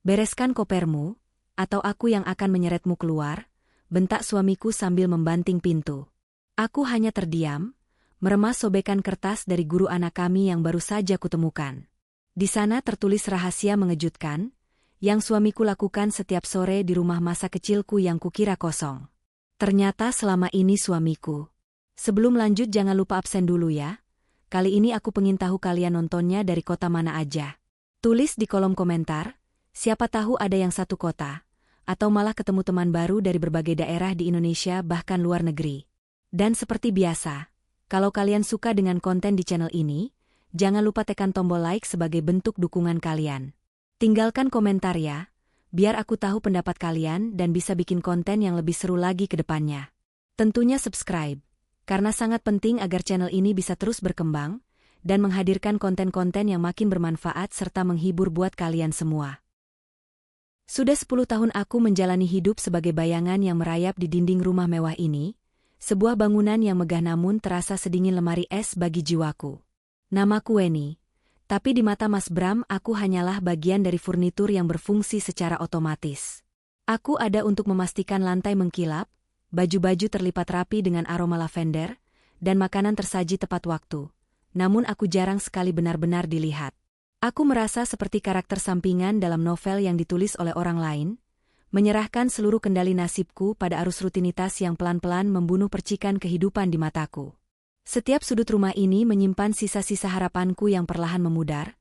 Bereskan kopermu, atau aku yang akan menyeretmu keluar, bentak suamiku sambil membanting pintu. Aku hanya terdiam, meremas sobekan kertas dari guru anak kami yang baru saja kutemukan. Di sana tertulis rahasia mengejutkan, yang suamiku lakukan setiap sore di rumah masa kecilku yang kukira kosong. Ternyata selama ini suamiku. Sebelum lanjut jangan lupa absen dulu ya. Kali ini aku pengen tahu kalian nontonnya dari kota mana aja. Tulis di kolom komentar, siapa tahu ada yang satu kota, atau malah ketemu teman baru dari berbagai daerah di Indonesia bahkan luar negeri. Dan seperti biasa, kalau kalian suka dengan konten di channel ini, jangan lupa tekan tombol like sebagai bentuk dukungan kalian. Tinggalkan komentar ya, biar aku tahu pendapat kalian dan bisa bikin konten yang lebih seru lagi ke depannya. Tentunya subscribe. Karena sangat penting agar channel ini bisa terus berkembang, dan menghadirkan konten-konten yang makin bermanfaat serta menghibur buat kalian semua. Sudah 10 tahun aku menjalani hidup sebagai bayangan yang merayap di dinding rumah mewah ini, sebuah bangunan yang megah namun terasa sedingin lemari es bagi jiwaku. Namaku Weni, tapi di mata Mas Bram aku hanyalah bagian dari furnitur yang berfungsi secara otomatis. Aku ada untuk memastikan lantai mengkilap, baju-baju terlipat rapi dengan aroma lavender, dan makanan tersaji tepat waktu. Namun aku jarang sekali benar-benar dilihat. Aku merasa seperti karakter sampingan dalam novel yang ditulis oleh orang lain, menyerahkan seluruh kendali nasibku pada arus rutinitas yang pelan-pelan membunuh percikan kehidupan di mataku. Setiap sudut rumah ini menyimpan sisa-sisa harapanku yang perlahan memudar,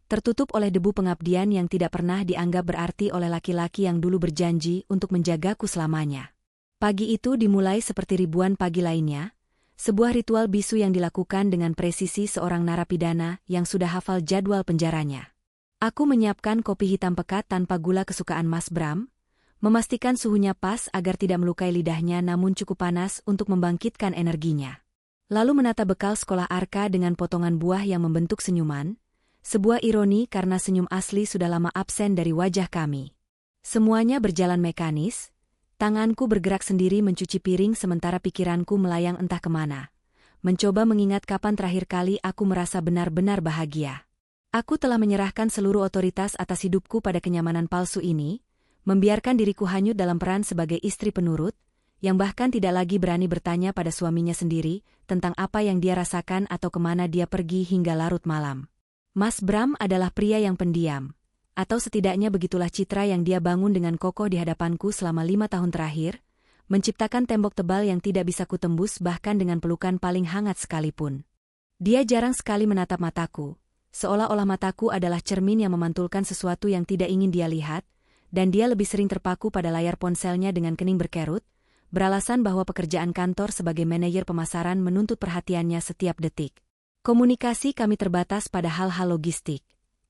tertutup oleh debu pengabdian yang tidak pernah dianggap berarti oleh laki-laki yang dulu berjanji untuk menjagaku selamanya. Pagi itu dimulai seperti ribuan pagi lainnya, sebuah ritual bisu yang dilakukan dengan presisi seorang narapidana yang sudah hafal jadwal penjaranya. Aku menyiapkan kopi hitam pekat tanpa gula kesukaan Mas Bram, memastikan suhunya pas agar tidak melukai lidahnya namun cukup panas untuk membangkitkan energinya. Lalu menata bekal sekolah Arka dengan potongan buah yang membentuk senyuman, sebuah ironi karena senyum asli sudah lama absen dari wajah kami. Semuanya berjalan mekanis. Tanganku bergerak sendiri mencuci piring sementara pikiranku melayang entah kemana. Mencoba mengingat kapan terakhir kali aku merasa benar-benar bahagia. Aku telah menyerahkan seluruh otoritas atas hidupku pada kenyamanan palsu ini, membiarkan diriku hanyut dalam peran sebagai istri penurut, yang bahkan tidak lagi berani bertanya pada suaminya sendiri tentang apa yang dia rasakan atau kemana dia pergi hingga larut malam. Mas Bram adalah pria yang pendiam. Atau setidaknya begitulah citra yang dia bangun dengan kokoh di hadapanku selama 5 tahun terakhir, menciptakan tembok tebal yang tidak bisa kutembus bahkan dengan pelukan paling hangat sekalipun. Dia jarang sekali menatap mataku, seolah-olah mataku adalah cermin yang memantulkan sesuatu yang tidak ingin dia lihat, dan dia lebih sering terpaku pada layar ponselnya dengan kening berkerut, beralasan bahwa pekerjaan kantor sebagai manajer pemasaran menuntut perhatiannya setiap detik. Komunikasi kami terbatas pada hal-hal logistik.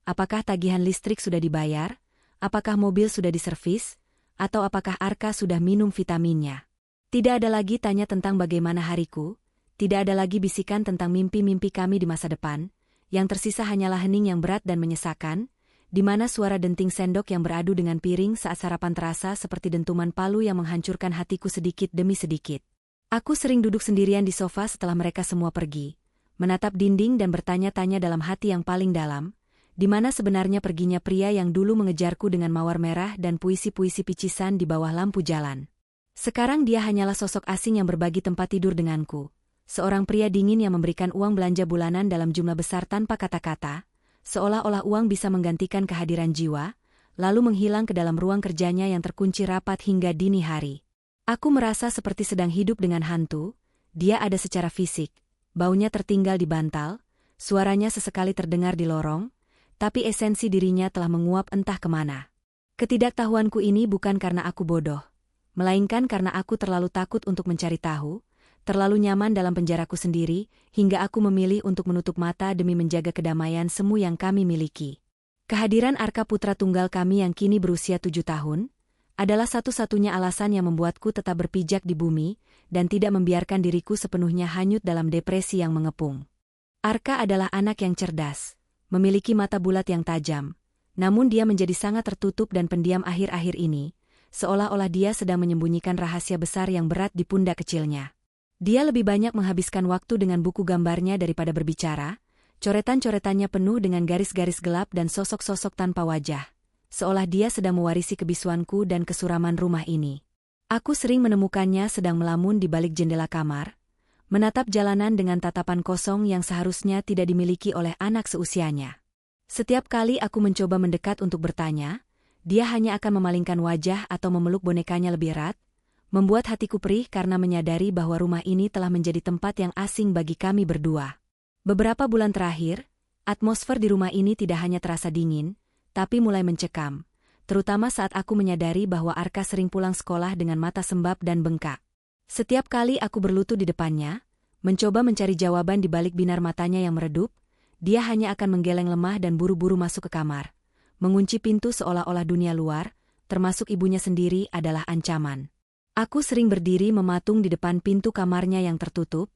Apakah tagihan listrik sudah dibayar? Apakah mobil sudah diservis? Atau apakah Arka sudah minum vitaminnya? Tidak ada lagi tanya tentang bagaimana hariku, tidak ada lagi bisikan tentang mimpi-mimpi kami di masa depan, yang tersisa hanyalah hening yang berat dan menyesakan, di mana suara denting sendok yang beradu dengan piring saat sarapan terasa seperti dentuman palu yang menghancurkan hatiku sedikit demi sedikit. Aku sering duduk sendirian di sofa setelah mereka semua pergi, menatap dinding dan bertanya-tanya dalam hati yang paling dalam, di mana sebenarnya perginya pria yang dulu mengejarku dengan mawar merah dan puisi-puisi picisan di bawah lampu jalan. Sekarang dia hanyalah sosok asing yang berbagi tempat tidur denganku. Seorang pria dingin yang memberikan uang belanja bulanan dalam jumlah besar tanpa kata-kata, seolah-olah uang bisa menggantikan kehadiran jiwa, lalu menghilang ke dalam ruang kerjanya yang terkunci rapat hingga dini hari. Aku merasa seperti sedang hidup dengan hantu. Dia ada secara fisik, baunya tertinggal di bantal, suaranya sesekali terdengar di lorong, tapi esensi dirinya telah menguap entah kemana. Ketidaktahuanku ini bukan karena aku bodoh, melainkan karena aku terlalu takut untuk mencari tahu, terlalu nyaman dalam penjaraku sendiri, hingga aku memilih untuk menutup mata demi menjaga kedamaian semu yang kami miliki. Kehadiran Arka putra tunggal kami yang kini berusia 7 tahun, adalah satu-satunya alasan yang membuatku tetap berpijak di bumi, dan tidak membiarkan diriku sepenuhnya hanyut dalam depresi yang mengepung. Arka adalah anak yang cerdas, memiliki mata bulat yang tajam, namun dia menjadi sangat tertutup dan pendiam akhir-akhir ini, seolah-olah dia sedang menyembunyikan rahasia besar yang berat di pundak kecilnya. Dia lebih banyak menghabiskan waktu dengan buku gambarnya daripada berbicara, coretan-coretannya penuh dengan garis-garis gelap dan sosok-sosok tanpa wajah, seolah dia sedang mewarisi kebisuanku dan kesuraman rumah ini. Aku sering menemukannya sedang melamun di balik jendela kamar, menatap jalanan dengan tatapan kosong yang seharusnya tidak dimiliki oleh anak seusianya. Setiap kali aku mencoba mendekat untuk bertanya, dia hanya akan memalingkan wajah atau memeluk bonekanya lebih erat, membuat hatiku perih karena menyadari bahwa rumah ini telah menjadi tempat yang asing bagi kami berdua. Beberapa bulan terakhir, atmosfer di rumah ini tidak hanya terasa dingin, tapi mulai mencekam, terutama saat aku menyadari bahwa Arka sering pulang sekolah dengan mata sembab dan bengkak. Setiap kali aku berlutut di depannya, mencoba mencari jawaban di balik binar matanya yang meredup, dia hanya akan menggeleng lemah dan buru-buru masuk ke kamar, mengunci pintu seolah-olah dunia luar, termasuk ibunya sendiri, adalah ancaman. Aku sering berdiri mematung di depan pintu kamarnya yang tertutup,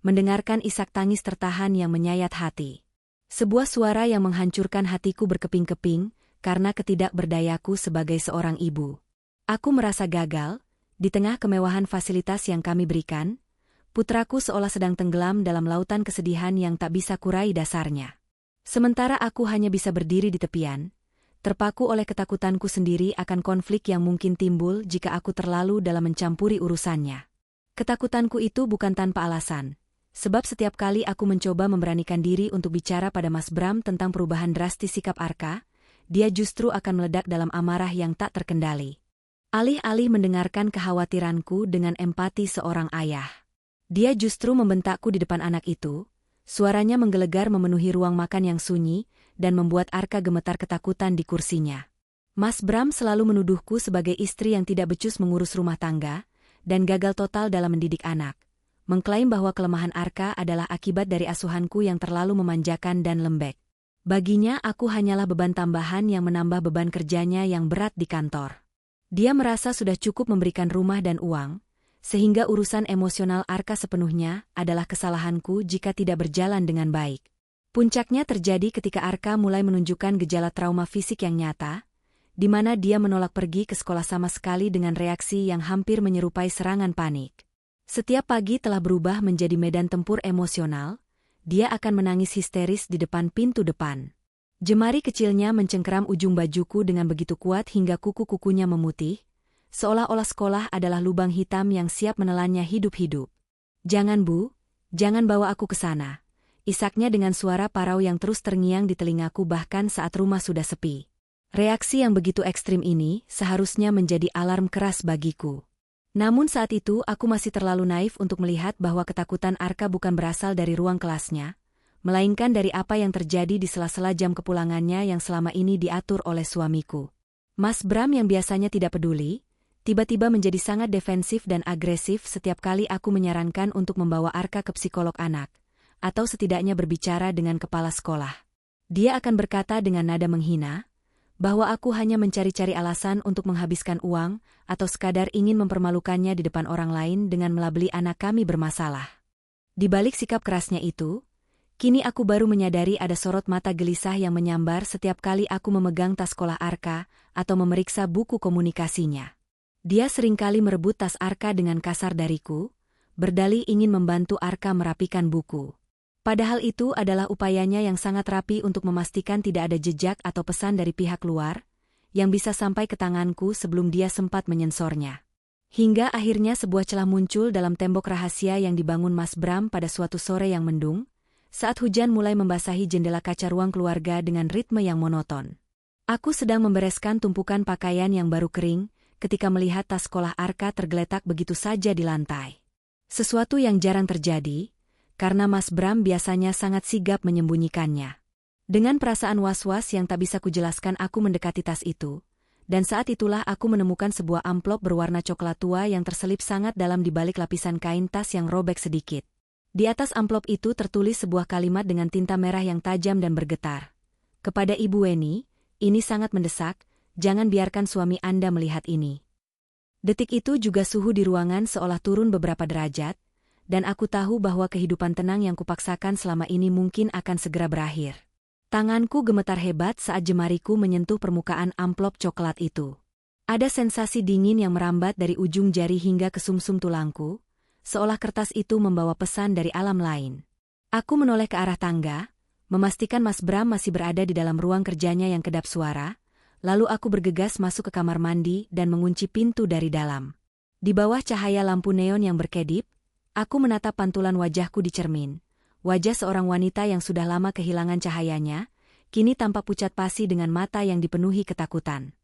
mendengarkan isak tangis tertahan yang menyayat hati. Sebuah suara yang menghancurkan hatiku berkeping-keping karena ketidakberdayaku sebagai seorang ibu. Aku merasa gagal, di tengah kemewahan fasilitas yang kami berikan, putraku seolah sedang tenggelam dalam lautan kesedihan yang tak bisa kurai dasarnya. Sementara aku hanya bisa berdiri di tepian, terpaku oleh ketakutanku sendiri akan konflik yang mungkin timbul jika aku terlalu dalam mencampuri urusannya. Ketakutanku itu bukan tanpa alasan, sebab setiap kali aku mencoba memberanikan diri untuk bicara pada Mas Bram tentang perubahan drastis sikap Arka, dia justru akan meledak dalam amarah yang tak terkendali. Alih-alih mendengarkan kekhawatiranku dengan empati seorang ayah, dia justru membentakku di depan anak itu. Suaranya menggelegar memenuhi ruang makan yang sunyi, dan membuat Arka gemetar ketakutan di kursinya. Mas Bram selalu menuduhku sebagai istri yang tidak becus mengurus rumah tangga, dan gagal total dalam mendidik anak, mengklaim bahwa kelemahan Arka adalah akibat dari asuhanku yang terlalu memanjakan dan lembek. Baginya aku hanyalah beban tambahan yang menambah beban kerjanya yang berat di kantor. Dia merasa sudah cukup memberikan rumah dan uang, sehingga urusan emosional Arka sepenuhnya adalah kesalahanku jika tidak berjalan dengan baik. Puncaknya terjadi ketika Arka mulai menunjukkan gejala trauma fisik yang nyata, di mana dia menolak pergi ke sekolah sama sekali dengan reaksi yang hampir menyerupai serangan panik. Setiap pagi telah berubah menjadi medan tempur emosional, dia akan menangis histeris di depan pintu depan. Jemari kecilnya mencengkeram ujung bajuku dengan begitu kuat hingga kuku-kukunya memutih, seolah-olah sekolah adalah lubang hitam yang siap menelannya hidup-hidup. "Jangan Bu, jangan bawa aku ke sana," isaknya dengan suara parau yang terus terngiang di telingaku bahkan saat rumah sudah sepi. Reaksi yang begitu ekstrim ini seharusnya menjadi alarm keras bagiku. Namun saat itu aku masih terlalu naif untuk melihat bahwa ketakutan Arka bukan berasal dari ruang kelasnya, melainkan dari apa yang terjadi di sela-sela jam kepulangannya yang selama ini diatur oleh suamiku. Mas Bram yang biasanya tidak peduli, tiba-tiba menjadi sangat defensif dan agresif setiap kali aku menyarankan untuk membawa Arka ke psikolog anak, atau setidaknya berbicara dengan kepala sekolah. Dia akan berkata dengan nada menghina, bahwa aku hanya mencari-cari alasan untuk menghabiskan uang, atau sekadar ingin mempermalukannya di depan orang lain dengan melabeli anak kami bermasalah. Di balik sikap kerasnya itu, kini aku baru menyadari ada sorot mata gelisah yang menyambar setiap kali aku memegang tas sekolah Arka, atau memeriksa buku komunikasinya. Dia seringkali merebut tas Arka dengan kasar dariku, berdalih ingin membantu Arka merapikan buku. Padahal itu adalah upayanya yang sangat rapi untuk memastikan tidak ada jejak atau pesan dari pihak luar, yang bisa sampai ke tanganku sebelum dia sempat menyensornya. Hingga akhirnya sebuah celah muncul dalam tembok rahasia yang dibangun Mas Bram pada suatu sore yang mendung, saat hujan mulai membasahi jendela kaca ruang keluarga dengan ritme yang monoton. Aku sedang membereskan tumpukan pakaian yang baru kering, ketika melihat tas sekolah Arka tergeletak begitu saja di lantai. Sesuatu yang jarang terjadi, karena Mas Bram biasanya sangat sigap menyembunyikannya. Dengan perasaan was-was yang tak bisa kujelaskan aku mendekati tas itu, dan saat itulah aku menemukan sebuah amplop berwarna coklat tua yang terselip sangat dalam di balik lapisan kain tas yang robek sedikit. Di atas amplop itu tertulis sebuah kalimat dengan tinta merah yang tajam dan bergetar. "Kepada Ibu Weni, ini sangat mendesak, jangan biarkan suami Anda melihat ini." Detik itu juga suhu di ruangan seolah turun beberapa derajat, dan aku tahu bahwa kehidupan tenang yang kupaksakan selama ini mungkin akan segera berakhir. Tanganku gemetar hebat saat jemariku menyentuh permukaan amplop coklat itu. Ada sensasi dingin yang merambat dari ujung jari hingga ke sumsum tulangku, seolah kertas itu membawa pesan dari alam lain. Aku menoleh ke arah tangga, memastikan Mas Bram masih berada di dalam ruang kerjanya yang kedap suara, lalu aku bergegas masuk ke kamar mandi dan mengunci pintu dari dalam. Di bawah cahaya lampu neon yang berkedip, aku menatap pantulan wajahku di cermin. Wajah seorang wanita yang sudah lama kehilangan cahayanya, kini tampak pucat pasi dengan mata yang dipenuhi ketakutan.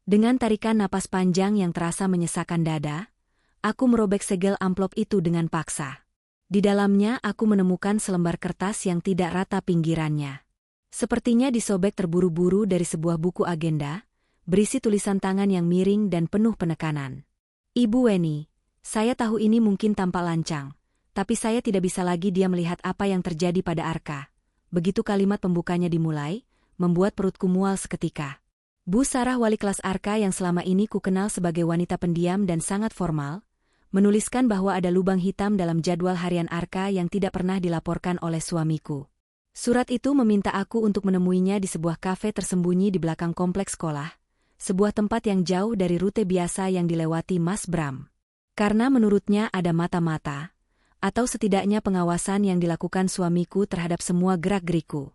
Dengan tarikan napas panjang yang terasa menyesakkan dada, aku merobek segel amplop itu dengan paksa. Di dalamnya aku menemukan selembar kertas yang tidak rata pinggirannya. Sepertinya disobek terburu-buru dari sebuah buku agenda, berisi tulisan tangan yang miring dan penuh penekanan. Ibu Weni, saya tahu ini mungkin tampak lancang, tapi saya tidak bisa lagi dia melihat apa yang terjadi pada Arka. Begitu kalimat pembukanya dimulai, membuat perutku mual seketika. Bu Sarah, wali kelas Arka yang selama ini ku kenal sebagai wanita pendiam dan sangat formal, menuliskan bahwa ada lubang hitam dalam jadwal harian Arka yang tidak pernah dilaporkan oleh suamiku. Surat itu meminta aku untuk menemuinya di sebuah kafe tersembunyi di belakang kompleks sekolah, sebuah tempat yang jauh dari rute biasa yang dilewati Mas Bram. Karena menurutnya ada mata-mata, atau setidaknya pengawasan yang dilakukan suamiku terhadap semua gerak-geriku.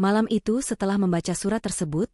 Malam itu setelah membaca surat tersebut,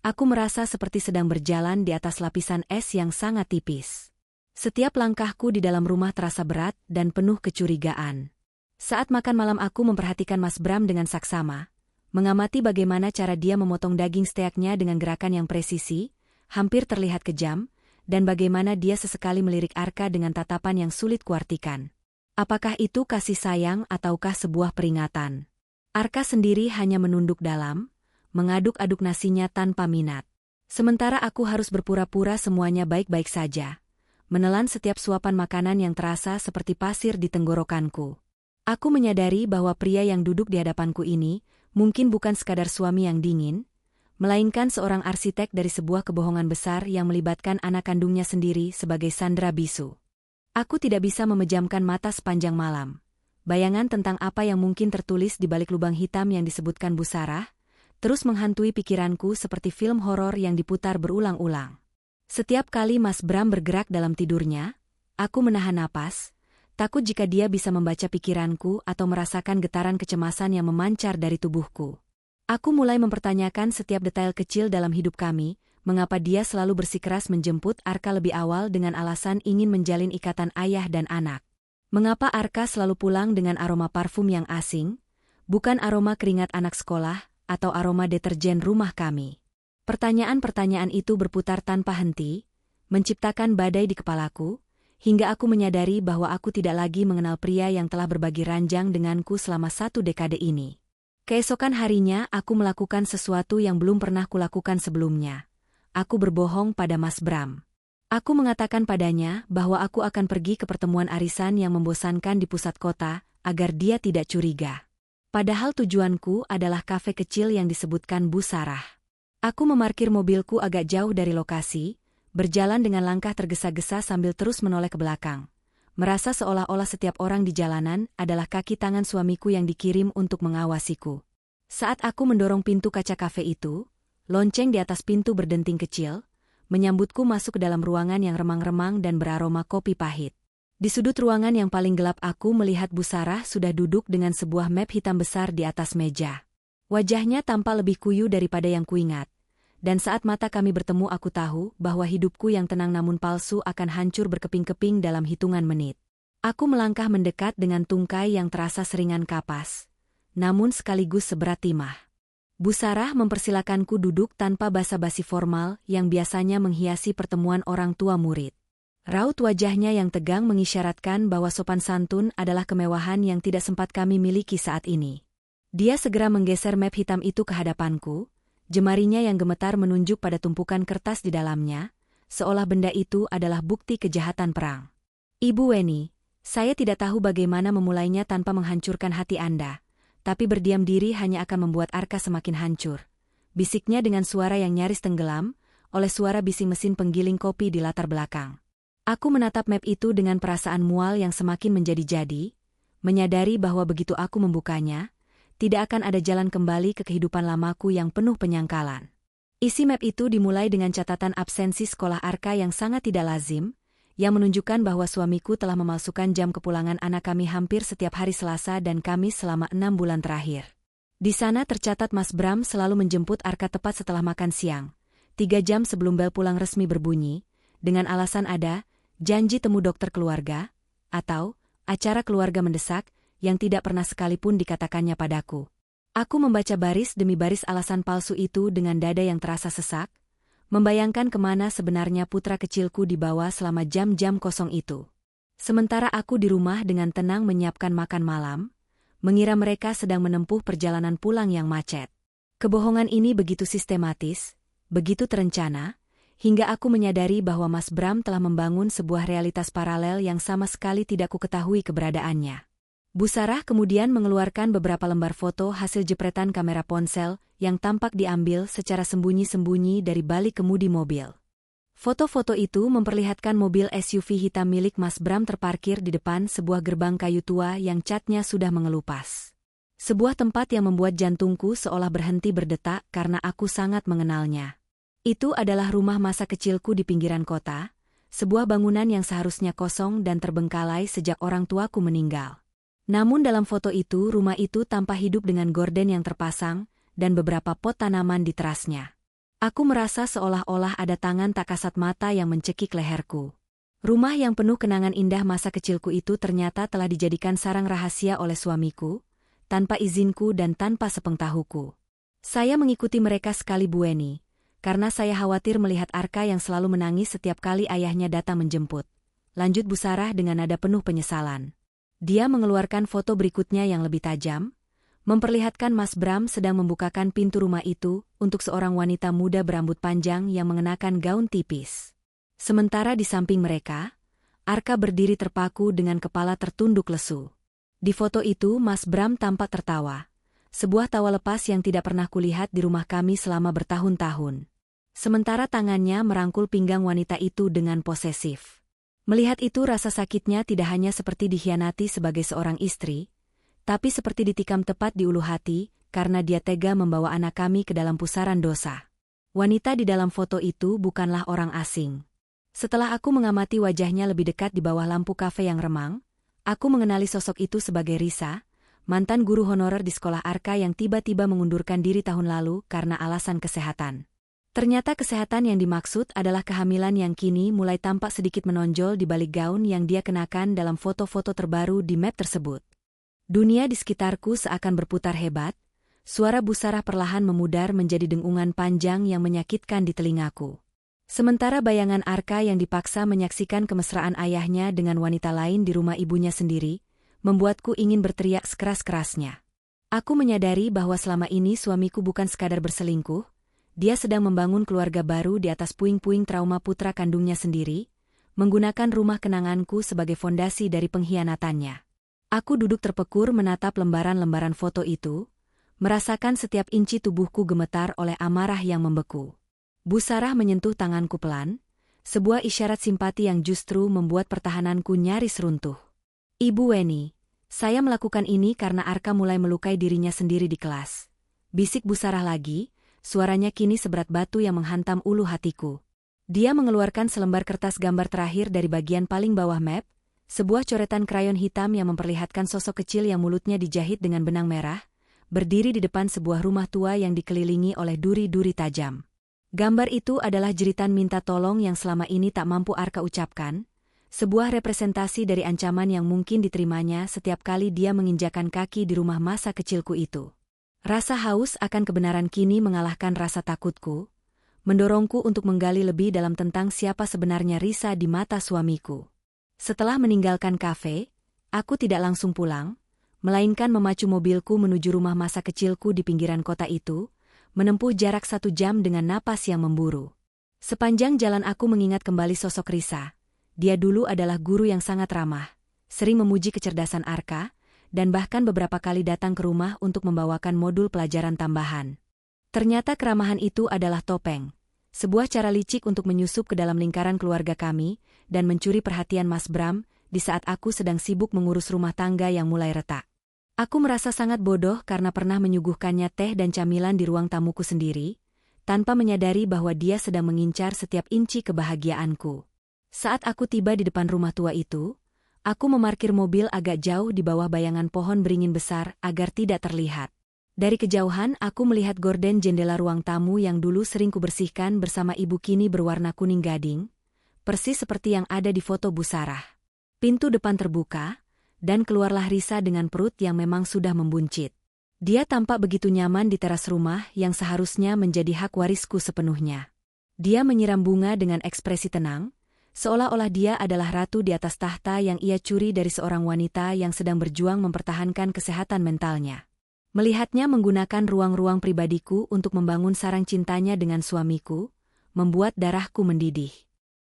aku merasa seperti sedang berjalan di atas lapisan es yang sangat tipis. Setiap langkahku di dalam rumah terasa berat dan penuh kecurigaan. Saat makan malam aku memperhatikan Mas Bram dengan saksama, mengamati bagaimana cara dia memotong daging steaknya dengan gerakan yang presisi, hampir terlihat kejam, dan bagaimana dia sesekali melirik Arka dengan tatapan yang sulit kuartikan. Apakah itu kasih sayang ataukah sebuah peringatan? Arka sendiri hanya menunduk dalam, mengaduk-aduk nasinya tanpa minat. Sementara aku harus berpura-pura semuanya baik-baik saja, menelan setiap suapan makanan yang terasa seperti pasir di tenggorokanku. Aku menyadari bahwa pria yang duduk di hadapanku ini mungkin bukan sekadar suami yang dingin, melainkan seorang arsitek dari sebuah kebohongan besar yang melibatkan anak kandungnya sendiri sebagai sandera bisu. Aku tidak bisa memejamkan mata sepanjang malam. Bayangan tentang apa yang mungkin tertulis di balik lubang hitam yang disebutkan Bu Sarah terus menghantui pikiranku seperti film horor yang diputar berulang-ulang. Setiap kali Mas Bram bergerak dalam tidurnya, aku menahan napas, takut jika dia bisa membaca pikiranku atau merasakan getaran kecemasan yang memancar dari tubuhku. Aku mulai mempertanyakan setiap detail kecil dalam hidup kami, mengapa dia selalu bersikeras menjemput Arka lebih awal dengan alasan ingin menjalin ikatan ayah dan anak. Mengapa Arka selalu pulang dengan aroma parfum yang asing, bukan aroma keringat anak sekolah, atau aroma deterjen rumah kami. Pertanyaan-pertanyaan itu berputar tanpa henti, menciptakan badai di kepalaku, hingga aku menyadari bahwa aku tidak lagi mengenal pria yang telah berbagi ranjang denganku selama 1 dekade ini. Keesokan harinya aku melakukan sesuatu yang belum pernah kulakukan sebelumnya. Aku berbohong pada Mas Bram. Aku mengatakan padanya bahwa aku akan pergi ke pertemuan arisan yang membosankan di pusat kota, agar dia tidak curiga. Padahal tujuanku adalah kafe kecil yang disebutkan Bu Sarah. Aku memarkir mobilku agak jauh dari lokasi, berjalan dengan langkah tergesa-gesa sambil terus menoleh ke belakang. Merasa seolah-olah setiap orang di jalanan adalah kaki tangan suamiku yang dikirim untuk mengawasiku. Saat aku mendorong pintu kaca kafe itu, lonceng di atas pintu berdenting kecil, menyambutku masuk ke dalam ruangan yang remang-remang dan beraroma kopi pahit. Di sudut ruangan yang paling gelap aku melihat Bu Sarah sudah duduk dengan sebuah map hitam besar di atas meja. Wajahnya tampak lebih kuyu daripada yang kuingat. Dan saat mata kami bertemu aku tahu bahwa hidupku yang tenang namun palsu akan hancur berkeping-keping dalam hitungan menit. Aku melangkah mendekat dengan tungkai yang terasa seringan kapas, namun sekaligus seberat timah. Bu Sarah mempersilakanku duduk tanpa basa-basi formal yang biasanya menghiasi pertemuan orang tua murid. Raut wajahnya yang tegang mengisyaratkan bahwa sopan santun adalah kemewahan yang tidak sempat kami miliki saat ini. Dia segera menggeser map hitam itu ke hadapanku, jemarinya yang gemetar menunjuk pada tumpukan kertas di dalamnya, seolah benda itu adalah bukti kejahatan perang. Ibu Weni, saya tidak tahu bagaimana memulainya tanpa menghancurkan hati Anda, tapi berdiam diri hanya akan membuat Arka semakin hancur. Bisiknya dengan suara yang nyaris tenggelam, oleh suara bising mesin penggiling kopi di latar belakang. Aku menatap map itu dengan perasaan mual yang semakin menjadi-jadi, menyadari bahwa begitu aku membukanya, tidak akan ada jalan kembali ke kehidupan lamaku yang penuh penyangkalan. Isi map itu dimulai dengan catatan absensi sekolah Arka yang sangat tidak lazim, yang menunjukkan bahwa suamiku telah memalsukan jam kepulangan anak kami hampir setiap hari Selasa dan Kamis selama 6 bulan terakhir. Di sana tercatat Mas Bram selalu menjemput Arka tepat setelah makan siang. 3 jam sebelum bel pulang resmi berbunyi, dengan alasan ada janji temu dokter keluarga, atau acara keluarga mendesak yang tidak pernah sekalipun dikatakannya padaku. Aku membaca baris demi baris alasan palsu itu dengan dada yang terasa sesak, membayangkan kemana sebenarnya putra kecilku dibawa selama jam-jam kosong itu. Sementara aku di rumah dengan tenang menyiapkan makan malam, mengira mereka sedang menempuh perjalanan pulang yang macet. Kebohongan ini begitu sistematis, begitu terencana, hingga aku menyadari bahwa Mas Bram telah membangun sebuah realitas paralel yang sama sekali tidak kuketahui keberadaannya. Bu Sarah kemudian mengeluarkan beberapa lembar foto hasil jepretan kamera ponsel yang tampak diambil secara sembunyi-sembunyi dari balik kemudi mobil. Foto-foto itu memperlihatkan mobil SUV hitam milik Mas Bram terparkir di depan sebuah gerbang kayu tua yang catnya sudah mengelupas. Sebuah tempat yang membuat jantungku seolah berhenti berdetak karena aku sangat mengenalnya. Itu adalah rumah masa kecilku di pinggiran kota, sebuah bangunan yang seharusnya kosong dan terbengkalai sejak orang tuaku meninggal. Namun dalam foto itu rumah itu tampak hidup dengan gorden yang terpasang dan beberapa pot tanaman di terasnya. Aku merasa seolah-olah ada tangan tak kasat mata yang mencekik leherku. Rumah yang penuh kenangan indah masa kecilku itu ternyata telah dijadikan sarang rahasia oleh suamiku, tanpa izinku dan tanpa sepengetahuku. Saya mengikuti mereka sekali Bu Weni, karena saya khawatir melihat Arka yang selalu menangis setiap kali ayahnya datang menjemput. Lanjut Bu Sarah dengan nada penuh penyesalan. Dia mengeluarkan foto berikutnya yang lebih tajam, memperlihatkan Mas Bram sedang membukakan pintu rumah itu untuk seorang wanita muda berambut panjang yang mengenakan gaun tipis. Sementara di samping mereka, Arka berdiri terpaku dengan kepala tertunduk lesu. Di foto itu Mas Bram tampak tertawa, sebuah tawa lepas yang tidak pernah kulihat di rumah kami selama bertahun-tahun. Sementara tangannya merangkul pinggang wanita itu dengan posesif. Melihat itu rasa sakitnya tidak hanya seperti dikhianati sebagai seorang istri, tapi seperti ditikam tepat di ulu hati karena dia tega membawa anak kami ke dalam pusaran dosa. Wanita di dalam foto itu bukanlah orang asing. Setelah aku mengamati wajahnya lebih dekat di bawah lampu kafe yang remang, aku mengenali sosok itu sebagai Risa, mantan guru honorer di sekolah Arka yang tiba-tiba mengundurkan diri tahun lalu karena alasan kesehatan. Ternyata kesehatan yang dimaksud adalah kehamilan yang kini mulai tampak sedikit menonjol di balik gaun yang dia kenakan dalam foto-foto terbaru di map tersebut. Dunia di sekitarku seakan berputar hebat, suara Bu Sarah perlahan memudar menjadi dengungan panjang yang menyakitkan di telingaku. Sementara bayangan Arka yang dipaksa menyaksikan kemesraan ayahnya dengan wanita lain di rumah ibunya sendiri, membuatku ingin berteriak sekeras-kerasnya. Aku menyadari bahwa selama ini suamiku bukan sekadar berselingkuh, dia sedang membangun keluarga baru di atas puing-puing trauma putra kandungnya sendiri, menggunakan rumah kenanganku sebagai fondasi dari pengkhianatannya. Aku duduk terpekur menatap lembaran-lembaran foto itu, merasakan setiap inci tubuhku gemetar oleh amarah yang membeku. Bu Sarah menyentuh tanganku pelan, sebuah isyarat simpati yang justru membuat pertahananku nyaris runtuh. Ibu Weni, saya melakukan ini karena Arka mulai melukai dirinya sendiri di kelas. Bisik Bu Sarah lagi, suaranya kini seberat batu yang menghantam ulu hatiku. Dia mengeluarkan selembar kertas gambar terakhir dari bagian paling bawah map, sebuah coretan krayon hitam yang memperlihatkan sosok kecil yang mulutnya dijahit dengan benang merah, berdiri di depan sebuah rumah tua yang dikelilingi oleh duri-duri tajam. Gambar itu adalah jeritan minta tolong yang selama ini tak mampu Arka ucapkan, sebuah representasi dari ancaman yang mungkin diterimanya setiap kali dia menginjakan kaki di rumah masa kecilku itu. Rasa haus akan kebenaran kini mengalahkan rasa takutku, mendorongku untuk menggali lebih dalam tentang siapa sebenarnya Risa di mata suamiku. Setelah meninggalkan kafe, aku tidak langsung pulang, melainkan memacu mobilku menuju rumah masa kecilku di pinggiran kota itu, menempuh jarak 1 jam dengan napas yang memburu. Sepanjang jalan aku mengingat kembali sosok Risa. Dia dulu adalah guru yang sangat ramah, sering memuji kecerdasan Arka, dan bahkan beberapa kali datang ke rumah untuk membawakan modul pelajaran tambahan. Ternyata keramahan itu adalah topeng, sebuah cara licik untuk menyusup ke dalam lingkaran keluarga kami dan mencuri perhatian Mas Bram di saat aku sedang sibuk mengurus rumah tangga yang mulai retak. Aku merasa sangat bodoh karena pernah menyuguhkannya teh dan camilan di ruang tamuku sendiri, tanpa menyadari bahwa dia sedang mengincar setiap inci kebahagiaanku. Saat aku tiba di depan rumah tua itu, aku memarkir mobil agak jauh di bawah bayangan pohon beringin besar agar tidak terlihat. Dari kejauhan aku melihat gorden jendela ruang tamu yang dulu sering kubersihkan bersama ibu kini berwarna kuning gading, persis seperti yang ada di foto Bu Sarah. Pintu depan terbuka, dan keluarlah Risa dengan perut yang memang sudah membuncit. Dia tampak begitu nyaman di teras rumah yang seharusnya menjadi hak warisku sepenuhnya. Dia menyiram bunga dengan ekspresi tenang, seolah-olah dia adalah ratu di atas tahta yang ia curi dari seorang wanita yang sedang berjuang mempertahankan kesehatan mentalnya. Melihatnya menggunakan ruang-ruang pribadiku untuk membangun sarang cintanya dengan suamiku, membuat darahku mendidih.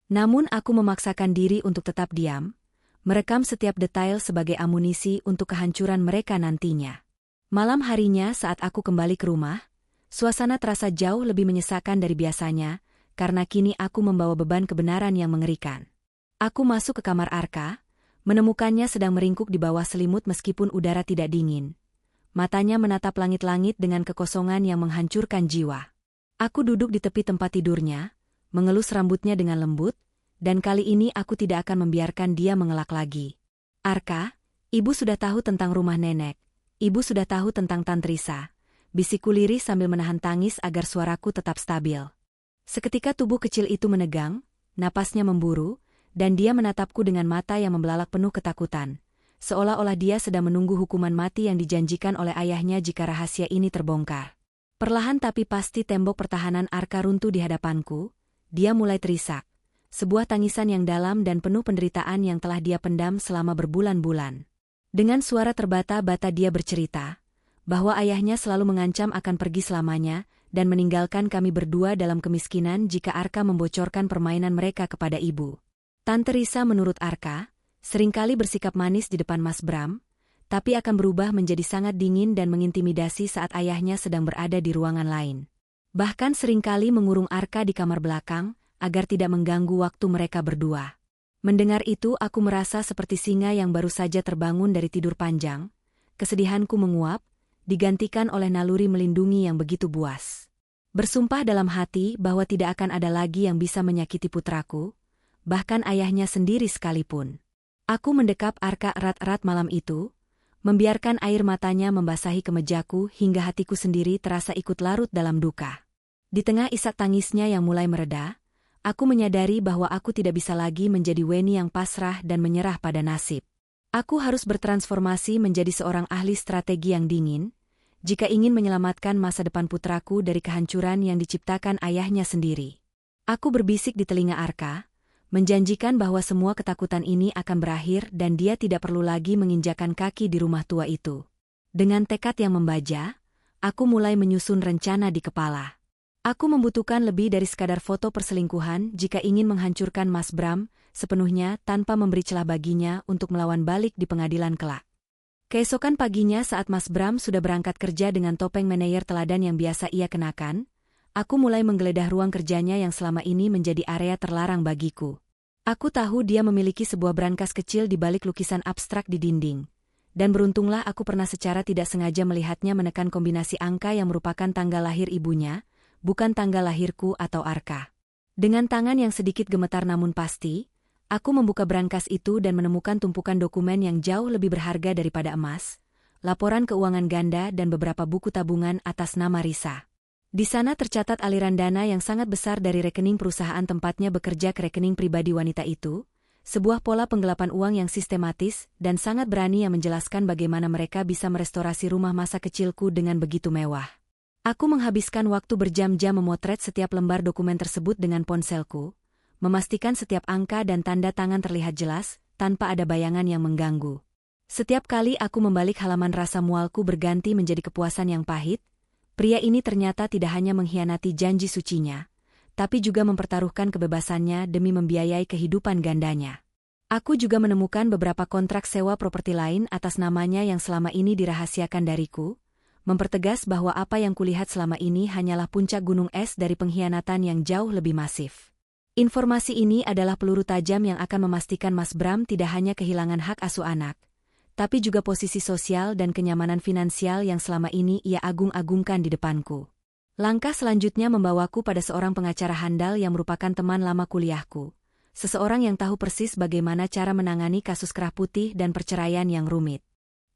Namun aku memaksakan diri untuk tetap diam, merekam setiap detail sebagai amunisi untuk kehancuran mereka nantinya. Malam harinya saat aku kembali ke rumah, suasana terasa jauh lebih menyesakan dari biasanya, karena kini aku membawa beban kebenaran yang mengerikan. Aku masuk ke kamar Arka, menemukannya sedang meringkuk di bawah selimut meskipun udara tidak dingin. Matanya menatap langit-langit dengan kekosongan yang menghancurkan jiwa. Aku duduk di tepi tempat tidurnya, mengelus rambutnya dengan lembut, dan kali ini aku tidak akan membiarkan dia mengelak lagi. Arka, ibu sudah tahu tentang rumah nenek, ibu sudah tahu tentang Tante Risa, bisikku lirih sambil menahan tangis agar suaraku tetap stabil. Seketika tubuh kecil itu menegang, napasnya memburu, dan dia menatapku dengan mata yang membelalak penuh ketakutan. Seolah-olah dia sedang menunggu hukuman mati yang dijanjikan oleh ayahnya jika rahasia ini terbongkar. Perlahan tapi pasti tembok pertahanan Arka runtuh di hadapanku, dia mulai terisak. Sebuah tangisan yang dalam dan penuh penderitaan yang telah dia pendam selama berbulan-bulan. Dengan suara terbata-bata dia bercerita, bahwa ayahnya selalu mengancam akan pergi selamanya, dan meninggalkan kami berdua dalam kemiskinan jika Arka membocorkan permainan mereka kepada ibu. Tante Risa menurut Arka, seringkali bersikap manis di depan Mas Bram, tapi akan berubah menjadi sangat dingin dan mengintimidasi saat ayahnya sedang berada di ruangan lain. Bahkan seringkali mengurung Arka di kamar belakang, agar tidak mengganggu waktu mereka berdua. Mendengar itu aku merasa seperti singa yang baru saja terbangun dari tidur panjang. Kesedihanku menguap, digantikan oleh naluri melindungi yang begitu buas. Bersumpah dalam hati bahwa tidak akan ada lagi yang bisa menyakiti putraku, bahkan ayahnya sendiri sekalipun. Aku mendekap Arka erat-erat malam itu, membiarkan air matanya membasahi kemejaku hingga hatiku sendiri terasa ikut larut dalam duka. Di tengah isak tangisnya yang mulai mereda, aku menyadari bahwa aku tidak bisa lagi menjadi Weni yang pasrah dan menyerah pada nasib. Aku harus bertransformasi menjadi seorang ahli strategi yang dingin, jika ingin menyelamatkan masa depan putraku dari kehancuran yang diciptakan ayahnya sendiri. Aku berbisik di telinga Arka, menjanjikan bahwa semua ketakutan ini akan berakhir dan dia tidak perlu lagi menginjakan kaki di rumah tua itu. Dengan tekad yang membaja, aku mulai menyusun rencana di kepala. Aku membutuhkan lebih dari sekadar foto perselingkuhan jika ingin menghancurkan Mas Bram sepenuhnya tanpa memberi celah baginya untuk melawan balik di pengadilan kelak. Keesokan paginya saat Mas Bram sudah berangkat kerja dengan topeng meneyer teladan yang biasa ia kenakan, aku mulai menggeledah ruang kerjanya yang selama ini menjadi area terlarang bagiku. Aku tahu dia memiliki sebuah brankas kecil di balik lukisan abstrak di dinding. Dan beruntunglah aku pernah secara tidak sengaja melihatnya menekan kombinasi angka yang merupakan tanggal lahir ibunya, bukan tanggal lahirku atau Arka. Dengan tangan yang sedikit gemetar namun pasti, aku membuka brankas itu dan menemukan tumpukan dokumen yang jauh lebih berharga daripada emas, laporan keuangan ganda dan beberapa buku tabungan atas nama Risa. Di sana tercatat aliran dana yang sangat besar dari rekening perusahaan tempatnya bekerja ke rekening pribadi wanita itu, sebuah pola penggelapan uang yang sistematis dan sangat berani yang menjelaskan bagaimana mereka bisa merestorasi rumah masa kecilku dengan begitu mewah. Aku menghabiskan waktu berjam-jam memotret setiap lembar dokumen tersebut dengan ponselku, memastikan setiap angka dan tanda tangan terlihat jelas, tanpa ada bayangan yang mengganggu. Setiap kali aku membalik halaman rasa mualku berganti menjadi kepuasan yang pahit. Pria ini ternyata tidak hanya mengkhianati janji sucinya, tapi juga mempertaruhkan kebebasannya demi membiayai kehidupan gandanya. Aku juga menemukan beberapa kontrak sewa properti lain atas namanya yang selama ini dirahasiakan dariku, mempertegas bahwa apa yang kulihat selama ini hanyalah puncak gunung es dari pengkhianatan yang jauh lebih masif. Informasi ini adalah peluru tajam yang akan memastikan Mas Bram tidak hanya kehilangan hak asuh anak, tapi juga posisi sosial dan kenyamanan finansial yang selama ini ia agung-agungkan di depanku. Langkah selanjutnya membawaku pada seorang pengacara handal yang merupakan teman lama kuliahku, seseorang yang tahu persis bagaimana cara menangani kasus kerah putih dan perceraian yang rumit.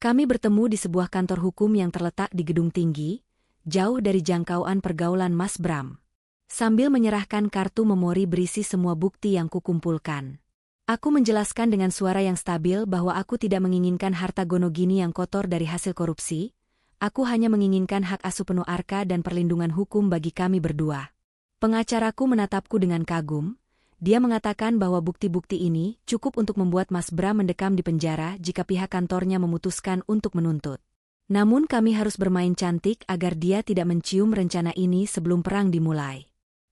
Kami bertemu di sebuah kantor hukum yang terletak di gedung tinggi, jauh dari jangkauan pergaulan Mas Bram. Sambil menyerahkan kartu memori berisi semua bukti yang kukumpulkan, aku menjelaskan dengan suara yang stabil bahwa aku tidak menginginkan harta Gonogini yang kotor dari hasil korupsi. Aku hanya menginginkan hak asuh penuh Arka dan perlindungan hukum bagi kami berdua. Pengacaraku menatapku dengan kagum. Dia mengatakan bahwa bukti-bukti ini cukup untuk membuat Mas Bram mendekam di penjara jika pihak kantornya memutuskan untuk menuntut. Namun kami harus bermain cantik agar dia tidak mencium rencana ini sebelum perang dimulai.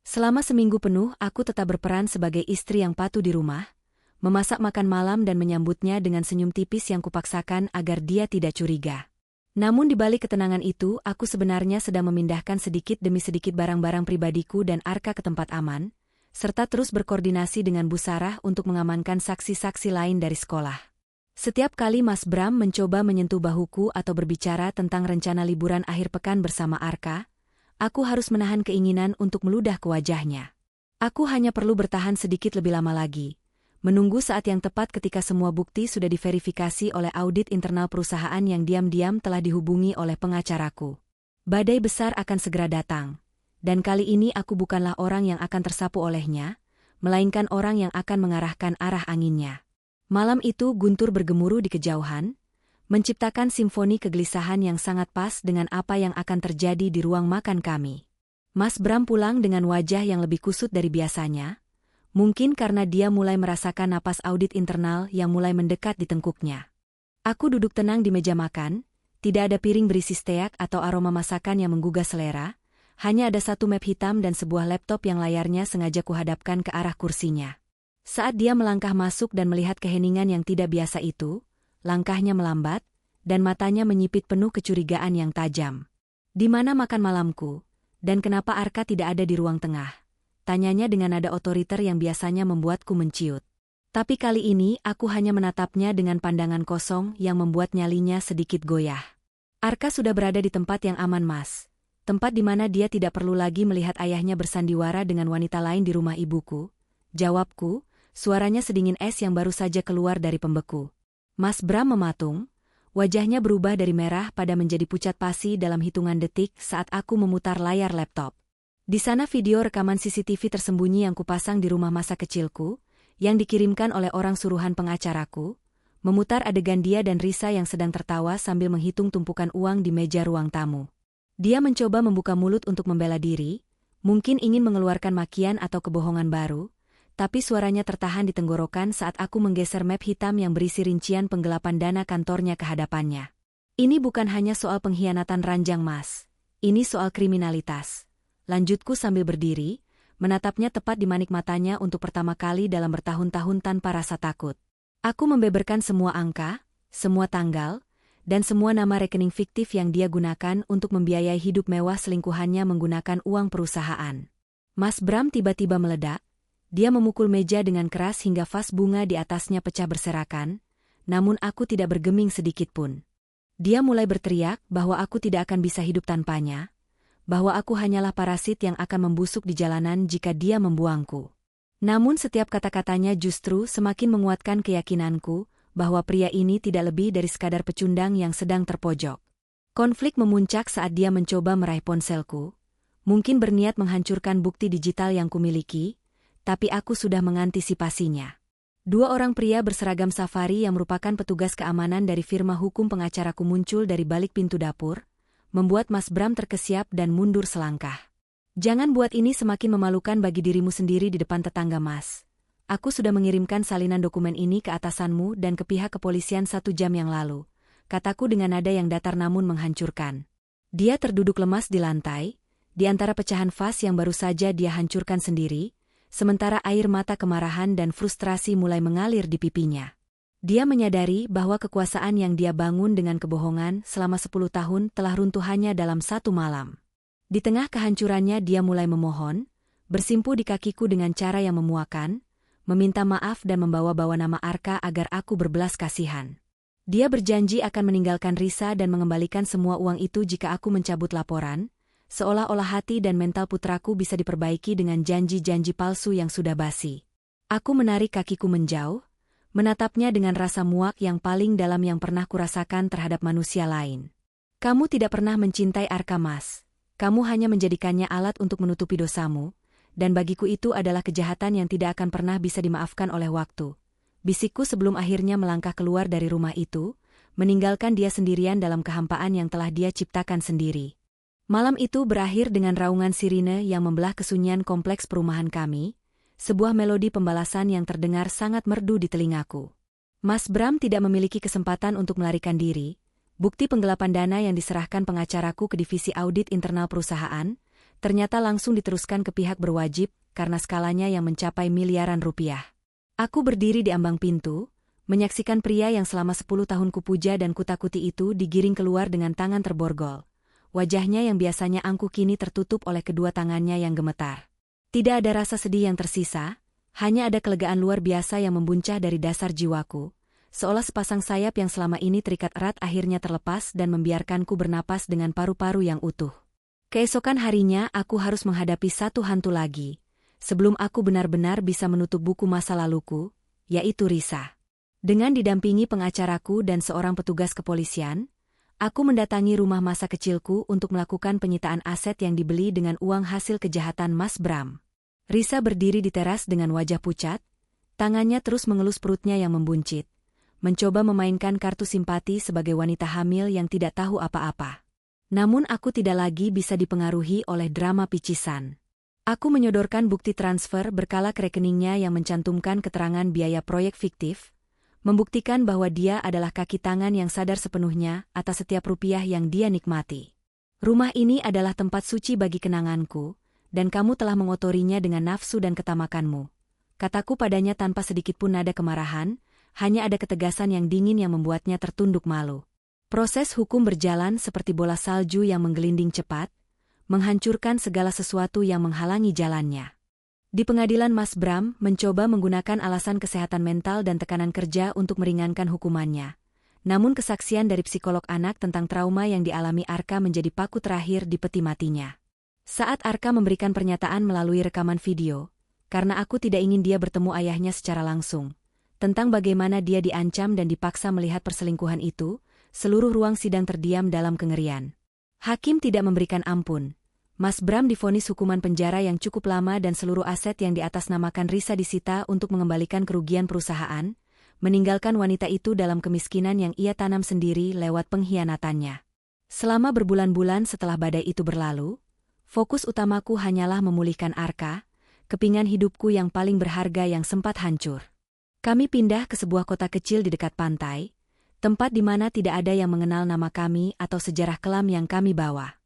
Selama seminggu penuh aku tetap berperan sebagai istri yang patuh di rumah, memasak makan malam dan menyambutnya dengan senyum tipis yang kupaksakan agar dia tidak curiga. Namun di balik ketenangan itu, aku sebenarnya sedang memindahkan sedikit demi sedikit barang-barang pribadiku dan Arka ke tempat aman, serta terus berkoordinasi dengan Bu Sarah untuk mengamankan saksi-saksi lain dari sekolah. Setiap kali Mas Bram mencoba menyentuh bahuku atau berbicara tentang rencana liburan akhir pekan bersama Arka, aku harus menahan keinginan untuk meludah ke wajahnya. Aku hanya perlu bertahan sedikit lebih lama lagi, menunggu saat yang tepat ketika semua bukti sudah diverifikasi oleh audit internal perusahaan yang diam-diam telah dihubungi oleh pengacaraku. Badai besar akan segera datang. Dan kali ini aku bukanlah orang yang akan tersapu olehnya, melainkan orang yang akan mengarahkan arah anginnya. Malam itu guntur bergemuruh di kejauhan, menciptakan simfoni kegelisahan yang sangat pas dengan apa yang akan terjadi di ruang makan kami. Mas Bram pulang dengan wajah yang lebih kusut dari biasanya, mungkin karena dia mulai merasakan napas audit internal yang mulai mendekat di tengkuknya. Aku duduk tenang di meja makan, tidak ada piring berisi steak atau aroma masakan yang menggugah selera. Hanya ada satu map hitam dan sebuah laptop yang layarnya sengaja kuhadapkan ke arah kursinya. Saat dia melangkah masuk dan melihat keheningan yang tidak biasa itu, langkahnya melambat, dan matanya menyipit penuh kecurigaan yang tajam. "Di mana makan malamku? Dan kenapa Arka tidak ada di ruang tengah?" Tanyanya dengan nada otoriter yang biasanya membuatku menciut. Tapi kali ini aku hanya menatapnya dengan pandangan kosong yang membuat nyalinya sedikit goyah. "Arka sudah berada di tempat yang aman, Mas. Tempat di mana dia tidak perlu lagi melihat ayahnya bersandiwara dengan wanita lain di rumah ibuku," jawabku, suaranya sedingin es yang baru saja keluar dari pembeku. Mas Bram mematung, wajahnya berubah dari merah pada menjadi pucat pasi dalam hitungan detik saat aku memutar layar laptop. Di sana video rekaman CCTV tersembunyi yang kupasang di rumah masa kecilku, yang dikirimkan oleh orang suruhan pengacaraku, memutar adegan dia dan Risa yang sedang tertawa sambil menghitung tumpukan uang di meja ruang tamu. Dia mencoba membuka mulut untuk membela diri, mungkin ingin mengeluarkan makian atau kebohongan baru, tapi suaranya tertahan di tenggorokan saat aku menggeser map hitam yang berisi rincian penggelapan dana kantornya ke hadapannya. "Ini bukan hanya soal pengkhianatan ranjang, Mas. Ini soal kriminalitas," lanjutku sambil berdiri, menatapnya tepat di manik matanya untuk pertama kali dalam bertahun-tahun tanpa rasa takut. Aku membeberkan semua angka, semua tanggal, dan semua nama rekening fiktif yang dia gunakan untuk membiayai hidup mewah selingkuhannya menggunakan uang perusahaan. Mas Bram tiba-tiba meledak. Dia memukul meja dengan keras hingga vas bunga di atasnya pecah berserakan, namun aku tidak bergeming sedikit pun. Dia mulai berteriak bahwa aku tidak akan bisa hidup tanpanya, bahwa aku hanyalah parasit yang akan membusuk di jalanan jika dia membuangku. Namun setiap kata-katanya justru semakin menguatkan keyakinanku bahwa pria ini tidak lebih dari sekadar pecundang yang sedang terpojok. Konflik memuncak saat dia mencoba meraih ponselku, mungkin berniat menghancurkan bukti digital yang kumiliki, tapi aku sudah mengantisipasinya. Dua orang pria berseragam safari yang merupakan petugas keamanan dari firma hukum pengacaraku muncul dari balik pintu dapur, membuat Mas Bram terkesiap dan mundur selangkah. "Jangan buat ini semakin memalukan bagi dirimu sendiri di depan tetangga, Mas. Aku sudah mengirimkan salinan dokumen ini ke atasanmu dan ke pihak kepolisian 1 jam yang lalu," kataku dengan nada yang datar namun menghancurkan. Dia terduduk lemas di lantai, di antara pecahan vas yang baru saja dia hancurkan sendiri, sementara air mata kemarahan dan frustrasi mulai mengalir di pipinya. Dia menyadari bahwa kekuasaan yang dia bangun dengan kebohongan selama 10 tahun telah runtuh hanya dalam 1 malam. Di tengah kehancurannya dia mulai memohon, bersimpu di kakiku dengan cara yang memuakan, meminta maaf dan membawa-bawa nama Arka agar aku berbelas kasihan. Dia berjanji akan meninggalkan Risa dan mengembalikan semua uang itu jika aku mencabut laporan, seolah-olah hati dan mental putraku bisa diperbaiki dengan janji-janji palsu yang sudah basi. Aku menarik kakiku menjauh, menatapnya dengan rasa muak yang paling dalam yang pernah kurasakan terhadap manusia lain. Kamu tidak pernah mencintai Arka, Mas. Kamu hanya menjadikannya alat untuk menutupi dosamu, dan bagiku itu adalah kejahatan yang tidak akan pernah bisa dimaafkan oleh waktu. Bisikku sebelum akhirnya melangkah keluar dari rumah itu, meninggalkan dia sendirian dalam kehampaan yang telah dia ciptakan sendiri. Malam itu berakhir dengan raungan sirine yang membelah kesunyian kompleks perumahan kami, sebuah melodi pembalasan yang terdengar sangat merdu di telingaku. Mas Bram tidak memiliki kesempatan untuk melarikan diri. Bukti penggelapan dana yang diserahkan pengacaraku ke divisi audit internal perusahaan, ternyata langsung diteruskan ke pihak berwajib karena skalanya yang mencapai miliaran rupiah. Aku berdiri di ambang pintu, menyaksikan pria yang selama 10 tahun kupuja dan kutakuti itu digiring keluar dengan tangan terborgol. Wajahnya yang biasanya angkuh kini tertutup oleh kedua tangannya yang gemetar. Tidak ada rasa sedih yang tersisa, hanya ada kelegaan luar biasa yang membuncah dari dasar jiwaku, seolah sepasang sayap yang selama ini terikat erat akhirnya terlepas dan membiarkanku bernapas dengan paru-paru yang utuh. Keesokan harinya aku harus menghadapi satu hantu lagi, sebelum aku benar-benar bisa menutup buku masa laluku, yaitu Risa. Dengan didampingi pengacaraku dan seorang petugas kepolisian, aku mendatangi rumah masa kecilku untuk melakukan penyitaan aset yang dibeli dengan uang hasil kejahatan Mas Bram. Risa berdiri di teras dengan wajah pucat, tangannya terus mengelus perutnya yang membuncit, mencoba memainkan kartu simpati sebagai wanita hamil yang tidak tahu apa-apa. Namun aku tidak lagi bisa dipengaruhi oleh drama picisan. Aku menyodorkan bukti transfer berkala ke rekeningnya yang mencantumkan keterangan biaya proyek fiktif, membuktikan bahwa dia adalah kaki tangan yang sadar sepenuhnya atas setiap rupiah yang dia nikmati. Rumah ini adalah tempat suci bagi kenanganku, dan kamu telah mengotorinya dengan nafsu dan ketamakanmu. Kataku padanya tanpa sedikitpun nada kemarahan, hanya ada ketegasan yang dingin yang membuatnya tertunduk malu. Proses hukum berjalan seperti bola salju yang menggelinding cepat, menghancurkan segala sesuatu yang menghalangi jalannya. Di pengadilan Mas Bram mencoba menggunakan alasan kesehatan mental dan tekanan kerja untuk meringankan hukumannya. Namun kesaksian dari psikolog anak tentang trauma yang dialami Arka menjadi paku terakhir di peti matinya. Saat Arka memberikan pernyataan melalui rekaman video, karena aku tidak ingin dia bertemu ayahnya secara langsung, tentang bagaimana dia diancam dan dipaksa melihat perselingkuhan itu, seluruh ruang sidang terdiam dalam kengerian. Hakim tidak memberikan ampun. Mas Bram divonis hukuman penjara yang cukup lama dan seluruh aset yang diatasnamakan Risa disita untuk mengembalikan kerugian perusahaan, meninggalkan wanita itu dalam kemiskinan yang ia tanam sendiri lewat pengkhianatannya. Selama berbulan-bulan setelah badai itu berlalu, fokus utamaku hanyalah memulihkan Arka, kepingan hidupku yang paling berharga yang sempat hancur. Kami pindah ke sebuah kota kecil di dekat pantai, tempat di mana tidak ada yang mengenal nama kami atau sejarah kelam yang kami bawa.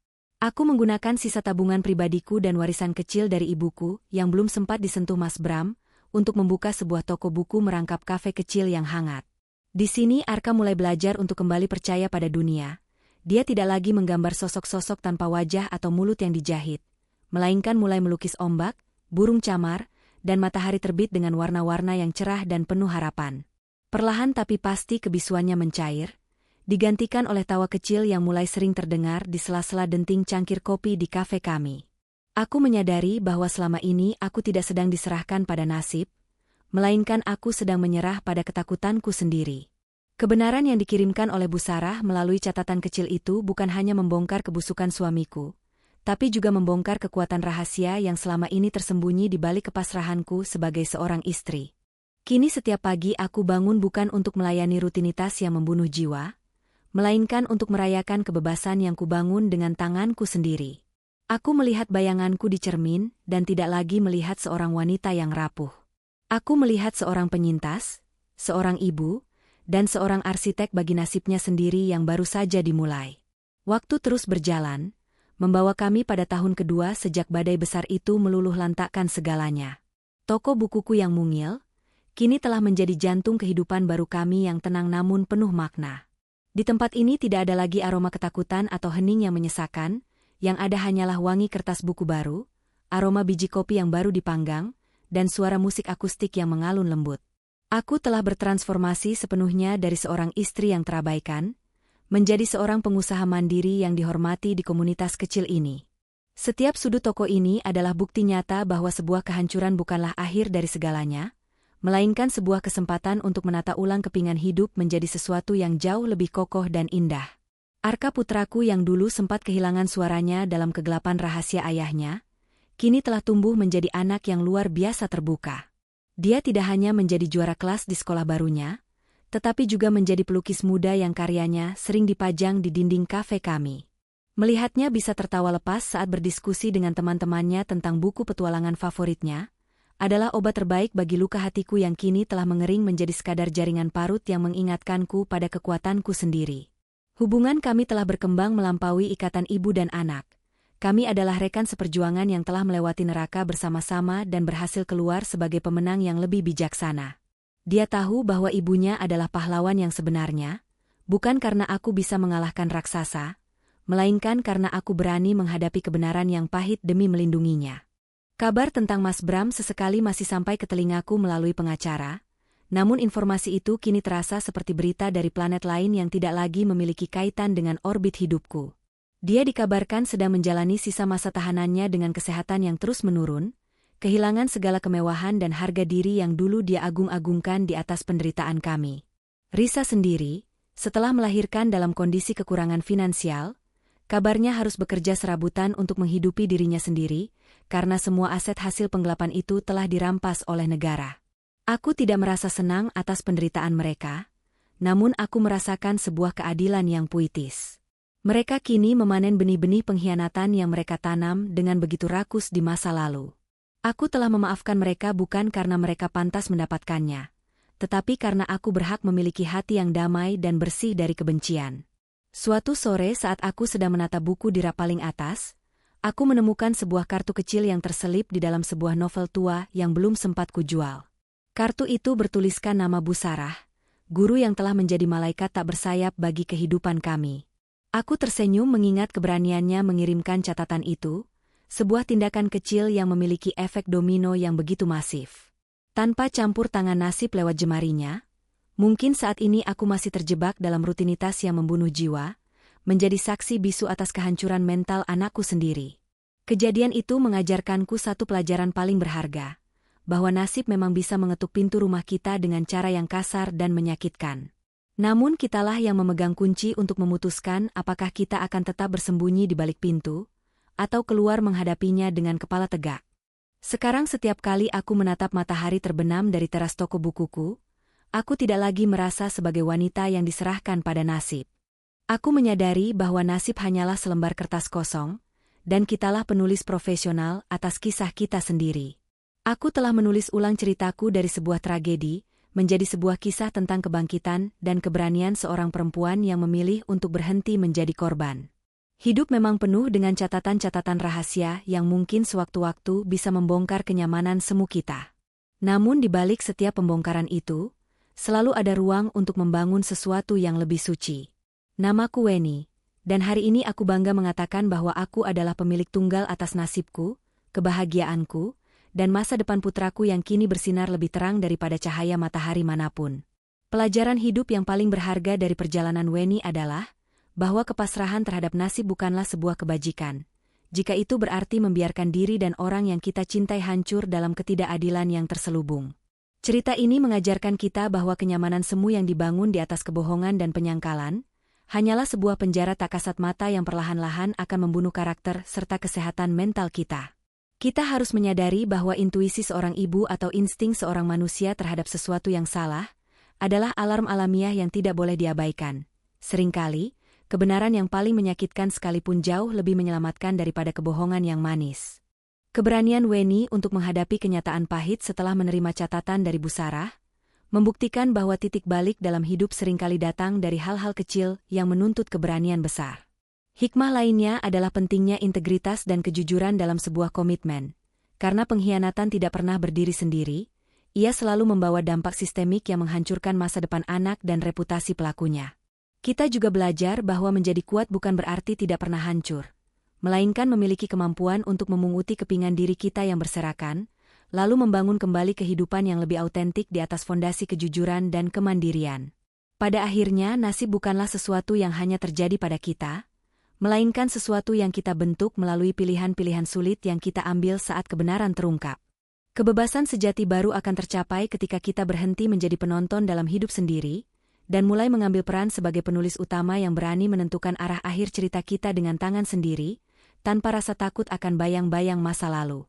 Aku menggunakan sisa tabungan pribadiku dan warisan kecil dari ibuku yang belum sempat disentuh Mas Bram untuk membuka sebuah toko buku merangkap kafe kecil yang hangat. Di sini Arka mulai belajar untuk kembali percaya pada dunia. Dia tidak lagi menggambar sosok-sosok tanpa wajah atau mulut yang dijahit, melainkan mulai melukis ombak, burung camar, dan matahari terbit dengan warna-warna yang cerah dan penuh harapan. Perlahan tapi pasti kebisuannya mencair, digantikan oleh tawa kecil yang mulai sering terdengar di sela-sela denting cangkir kopi di kafe kami. Aku menyadari bahwa selama ini aku tidak sedang diserahkan pada nasib, melainkan aku sedang menyerah pada ketakutanku sendiri. Kebenaran yang dikirimkan oleh Bu Sarah melalui catatan kecil itu bukan hanya membongkar kebusukan suamiku, tapi juga membongkar kekuatan rahasia yang selama ini tersembunyi di balik kepasrahanku sebagai seorang istri. Kini setiap pagi aku bangun bukan untuk melayani rutinitas yang membunuh jiwa, melainkan untuk merayakan kebebasan yang kubangun dengan tanganku sendiri. Aku melihat bayanganku di cermin dan tidak lagi melihat seorang wanita yang rapuh. Aku melihat seorang penyintas, seorang ibu, dan seorang arsitek bagi nasibnya sendiri yang baru saja dimulai. Waktu terus berjalan, membawa kami pada tahun kedua sejak badai besar itu meluluh lantakkan segalanya. Toko bukuku yang mungil, kini telah menjadi jantung kehidupan baru kami yang tenang namun penuh makna. Di tempat ini tidak ada lagi aroma ketakutan atau hening yang menyesakan, yang ada hanyalah wangi kertas buku baru, aroma biji kopi yang baru dipanggang, dan suara musik akustik yang mengalun lembut. Aku telah bertransformasi sepenuhnya dari seorang istri yang terabaikan, menjadi seorang pengusaha mandiri yang dihormati di komunitas kecil ini. Setiap sudut toko ini adalah bukti nyata bahwa sebuah kehancuran bukanlah akhir dari segalanya, melainkan sebuah kesempatan untuk menata ulang kepingan hidup menjadi sesuatu yang jauh lebih kokoh dan indah. Arka putraku yang dulu sempat kehilangan suaranya dalam kegelapan rahasia ayahnya, kini telah tumbuh menjadi anak yang luar biasa terbuka. Dia tidak hanya menjadi juara kelas di sekolah barunya, tetapi juga menjadi pelukis muda yang karyanya sering dipajang di dinding kafe kami. Melihatnya bisa tertawa lepas saat berdiskusi dengan teman-temannya tentang buku petualangan favoritnya, adalah obat terbaik bagi luka hatiku yang kini telah mengering menjadi sekadar jaringan parut yang mengingatkanku pada kekuatanku sendiri. Hubungan kami telah berkembang melampaui ikatan ibu dan anak. Kami adalah rekan seperjuangan yang telah melewati neraka bersama-sama dan berhasil keluar sebagai pemenang yang lebih bijaksana. Dia tahu bahwa ibunya adalah pahlawan yang sebenarnya, bukan karena aku bisa mengalahkan raksasa, melainkan karena aku berani menghadapi kebenaran yang pahit demi melindunginya. Kabar tentang Mas Bram sesekali masih sampai ke telingaku melalui pengacara, namun informasi itu kini terasa seperti berita dari planet lain yang tidak lagi memiliki kaitan dengan orbit hidupku. Dia dikabarkan sedang menjalani sisa masa tahanannya dengan kesehatan yang terus menurun, kehilangan segala kemewahan dan harga diri yang dulu dia agung-agungkan di atas penderitaan kami. Risa sendiri, setelah melahirkan dalam kondisi kekurangan finansial, kabarnya harus bekerja serabutan untuk menghidupi dirinya sendiri, karena semua aset hasil penggelapan itu telah dirampas oleh negara. Aku tidak merasa senang atas penderitaan mereka, namun aku merasakan sebuah keadilan yang puitis. Mereka kini memanen benih-benih pengkhianatan yang mereka tanam dengan begitu rakus di masa lalu. Aku telah memaafkan mereka bukan karena mereka pantas mendapatkannya, tetapi karena aku berhak memiliki hati yang damai dan bersih dari kebencian. Suatu sore saat aku sedang menata buku di rak paling atas, aku menemukan sebuah kartu kecil yang terselip di dalam sebuah novel tua yang belum sempat kujual. Kartu itu bertuliskan nama Bu Sarah, guru yang telah menjadi malaikat tak bersayap bagi kehidupan kami. Aku tersenyum mengingat keberaniannya mengirimkan catatan itu, sebuah tindakan kecil yang memiliki efek domino yang begitu masif. Tanpa campur tangan nasib lewat jemarinya, mungkin saat ini aku masih terjebak dalam rutinitas yang membunuh jiwa, menjadi saksi bisu atas kehancuran mental anakku sendiri. Kejadian itu mengajarkanku satu pelajaran paling berharga, bahwa nasib memang bisa mengetuk pintu rumah kita dengan cara yang kasar dan menyakitkan. Namun kitalah yang memegang kunci untuk memutuskan apakah kita akan tetap bersembunyi di balik pintu, atau keluar menghadapinya dengan kepala tegak. Sekarang setiap kali aku menatap matahari terbenam dari teras toko bukuku, aku tidak lagi merasa sebagai wanita yang diserahkan pada nasib. Aku menyadari bahwa nasib hanyalah selembar kertas kosong, dan kitalah penulis profesional atas kisah kita sendiri. Aku telah menulis ulang ceritaku dari sebuah tragedi, menjadi sebuah kisah tentang kebangkitan dan keberanian seorang perempuan yang memilih untuk berhenti menjadi korban. Hidup memang penuh dengan catatan-catatan rahasia yang mungkin sewaktu-waktu bisa membongkar kenyamanan semu kita. Namun di balik setiap pembongkaran itu, selalu ada ruang untuk membangun sesuatu yang lebih suci. Namaku Weni, dan hari ini aku bangga mengatakan bahwa aku adalah pemilik tunggal atas nasibku, kebahagiaanku, dan masa depan putraku yang kini bersinar lebih terang daripada cahaya matahari manapun. Pelajaran hidup yang paling berharga dari perjalanan Weni adalah bahwa kepasrahan terhadap nasib bukanlah sebuah kebajikan, jika itu berarti membiarkan diri dan orang yang kita cintai hancur dalam ketidakadilan yang terselubung. Cerita ini mengajarkan kita bahwa kenyamanan semu yang dibangun di atas kebohongan dan penyangkalan, hanyalah sebuah penjara tak kasat mata yang perlahan-lahan akan membunuh karakter serta kesehatan mental kita. Kita harus menyadari bahwa intuisi seorang ibu atau insting seorang manusia terhadap sesuatu yang salah adalah alarm alamiah yang tidak boleh diabaikan. Seringkali, kebenaran yang paling menyakitkan sekalipun jauh lebih menyelamatkan daripada kebohongan yang manis. Keberanian Weni untuk menghadapi kenyataan pahit setelah menerima catatan dari Bu Sarah, membuktikan bahwa titik balik dalam hidup seringkali datang dari hal-hal kecil yang menuntut keberanian besar. Hikmah lainnya adalah pentingnya integritas dan kejujuran dalam sebuah komitmen. Karena pengkhianatan tidak pernah berdiri sendiri, ia selalu membawa dampak sistemik yang menghancurkan masa depan anak dan reputasi pelakunya. Kita juga belajar bahwa menjadi kuat bukan berarti tidak pernah hancur, melainkan memiliki kemampuan untuk memunguti kepingan diri kita yang berserakan, lalu membangun kembali kehidupan yang lebih autentik di atas fondasi kejujuran dan kemandirian. Pada akhirnya, nasib bukanlah sesuatu yang hanya terjadi pada kita, melainkan sesuatu yang kita bentuk melalui pilihan-pilihan sulit yang kita ambil saat kebenaran terungkap. Kebebasan sejati baru akan tercapai ketika kita berhenti menjadi penonton dalam hidup sendiri, dan mulai mengambil peran sebagai penulis utama yang berani menentukan arah akhir cerita kita dengan tangan sendiri, tanpa rasa takut akan bayang-bayang masa lalu.